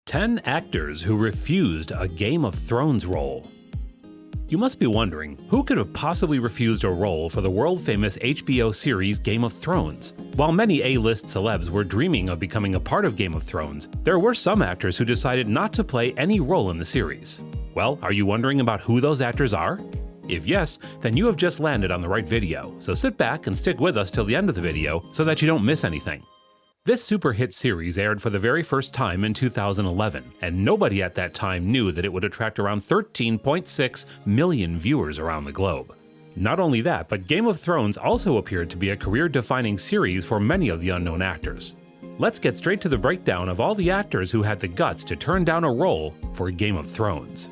10 actors who refused a Game of Thrones role. You must be wondering, who could have possibly refused a role for the world-famous HBO series Game of Thrones? While many A-list celebs were dreaming of becoming a part of Game of Thrones, there were some actors who decided not to play any role in the series. Well, are you wondering about who those actors are? If yes, then you have just landed on the right video, so sit back and stick with us till the end of the video so that you don't miss anything. This super hit series aired for the very first time in 2011, and nobody at that time knew that it would attract around 13.6 million viewers around the globe. Not only that, but Game of Thrones also appeared to be a career-defining series for many of the unknown actors. Let's get straight to the breakdown of all the actors who had the guts to turn down a role for Game of Thrones.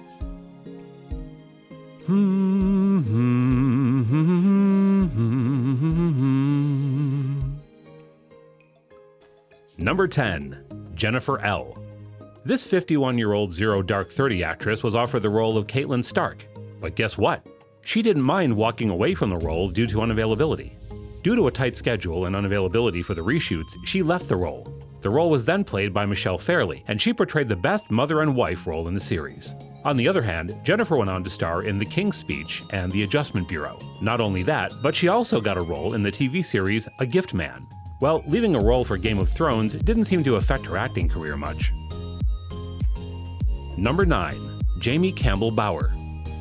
Number 10. Jennifer L. This 51-year-old Zero Dark 30 actress was offered the role of Catelyn Stark. But guess what? She didn't mind walking away from the role due to unavailability. Due to a tight schedule and unavailability for the reshoots, she left the role. The role was then played by Michelle Fairley, and she portrayed the best mother and wife role in the series. On the other hand, Jennifer went on to star in The King's Speech and The Adjustment Bureau. Not only that, but she also got a role in the TV series A Gift Man. Well, leaving a role for Game of Thrones didn't seem to affect her acting career much. Number 9. Jamie Campbell Bower.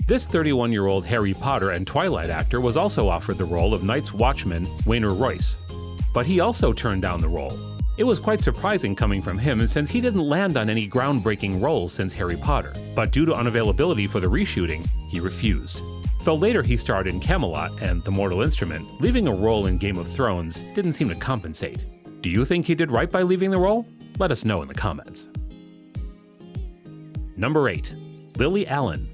This 31-year-old Harry Potter and Twilight actor was also offered the role of Night's Watchman Waynor Royce. But he also turned down the role. It was quite surprising coming from him since he didn't land on any groundbreaking roles since Harry Potter, but due to unavailability for the reshooting, he refused. Though later he starred in Camelot and The Mortal Instrument, leaving a role in Game of Thrones didn't seem to compensate. Do you think he did right by leaving the role? Let us know in the comments. Number 8. Lily Allen.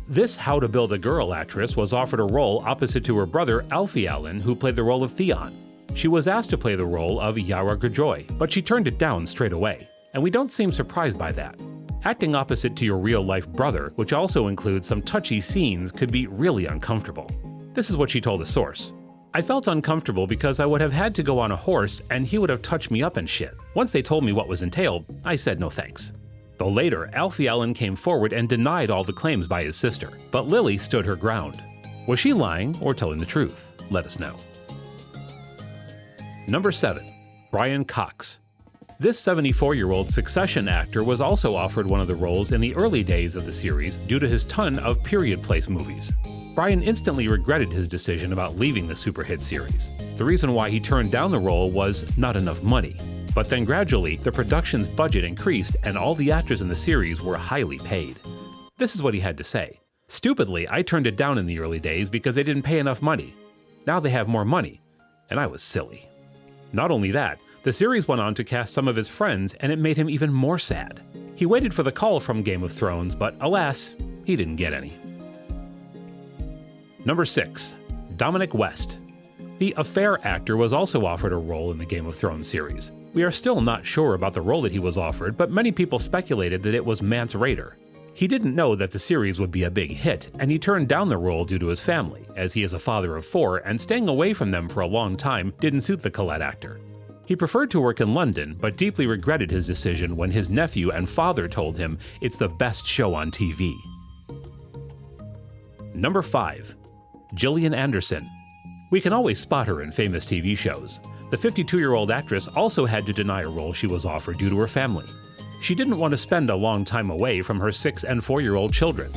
This How to Build a Girl actress was offered a role opposite to her brother Alfie Allen, who played the role of Theon. She was asked to play the role of Yara Greyjoy, but she turned it down straight away, and we don't seem surprised by that. Acting opposite to your real-life brother, which also includes some touchy scenes, could be really uncomfortable. This is what she told a source. I felt uncomfortable because I would have had to go on a horse and he would have touched me up and shit. Once they told me what was entailed, I said no thanks. Though later, Alfie Allen came forward and denied all the claims by his sister, but Lily stood her ground. Was she lying or telling the truth? Let us know. Number 7. Brian Cox. This 74-year-old Succession actor was also offered one of the roles in the early days of the series due to his ton of period place movies. Brian instantly regretted his decision about leaving the super hit series. The reason why he turned down the role was not enough money. But then gradually, the production's budget increased and all the actors in the series were highly paid. This is what he had to say. Stupidly, I turned it down in the early days because they didn't pay enough money. Now they have more money, and I was silly. Not only that, the series went on to cast some of his friends, and it made him even more sad. He waited for the call from Game of Thrones, but alas, he didn't get any. Number 6. DOMINIC West. The Affair actor was also offered a role in the Game of Thrones series. We are still not sure about the role that he was offered, but many people speculated that it was Mance Rayder. He didn't know that the series would be a big hit, and he turned down the role due to his family, as he is a father of 4, and staying away from them for a long time didn't suit the Colette actor. He preferred to work in London, but deeply regretted his decision when his nephew and father told him it's the best show on TV. Number 5. Gillian Anderson. We can always spot her in famous TV shows. The 52-year-old actress also had to deny a role she was offered due to her family. She didn't want to spend a long time away from her 6- and 4-year-old children.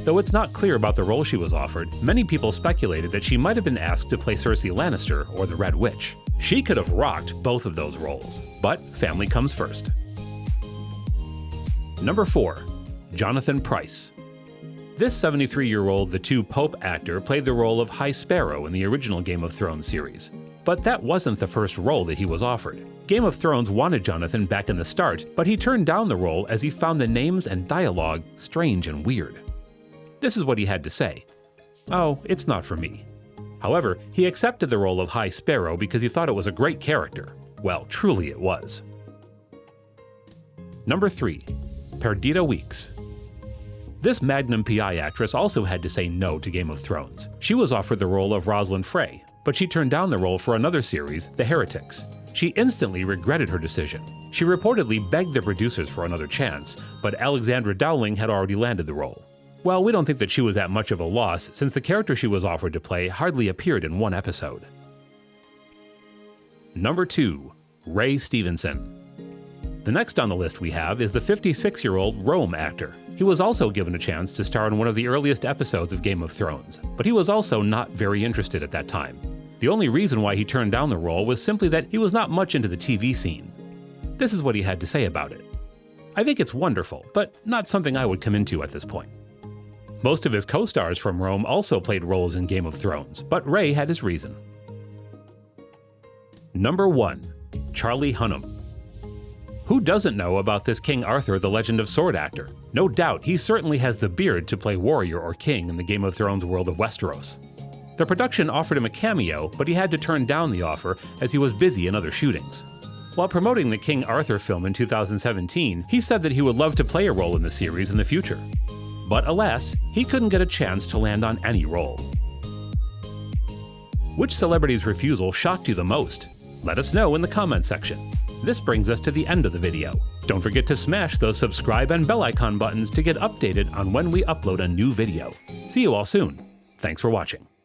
Though it's not clear about the role she was offered, many people speculated that she might have been asked to play Cersei Lannister or the Red Witch. She could have rocked both of those roles, but family comes first. Number 4. Jonathan Pryce. This 73-year-old The Two Pope actor played the role of High Sparrow in the original Game of Thrones series. But that wasn't the first role that he was offered. Game of Thrones wanted Jonathan back in the start, but he turned down the role as he found the names and dialogue strange and weird. This is what he had to say. "Oh, it's not for me." However, he accepted the role of High Sparrow because he thought it was a great character. Well, truly it was. Number 3. Perdita Weeks. This Magnum PI actress also had to say no to Game of Thrones. She was offered the role of Rosalind Frey, but she turned down the role for another series, The Heretics. She instantly regretted her decision. She reportedly begged the producers for another chance, but Alexandra Dowling had already landed the role. Well, we don't think that she was at much of a loss, since the character she was offered to play hardly appeared in one episode. Number 2. Ray Stevenson. The next on the list we have is the 56-year-old Rome actor. He was also given a chance to star in one of the earliest episodes of Game of Thrones, but he was also not very interested at that time. The only reason why he turned down the role was simply that he was not much into the TV scene. This is what he had to say about it. "I think it's wonderful, but not something I would come into at this point." Most of his co-stars from Rome also played roles in Game of Thrones, but Ray had his reason. Number 1. Charlie Hunnam. Who doesn't know about this King Arthur the Legend of Sword actor? No doubt he certainly has the beard to play warrior or king in the Game of Thrones world of Westeros. The production offered him a cameo, but he had to turn down the offer as he was busy in other shootings. While promoting the King Arthur film in 2017, he said that he would love to play a role in the series in the future. But alas, he couldn't get a chance to land on any role. Which celebrity's refusal shocked you the most? Let us know in the comment section. This brings us to the end of the video. Don't forget to smash those subscribe and bell icon buttons to get updated on when we upload a new video. See you all soon. Thanks for watching.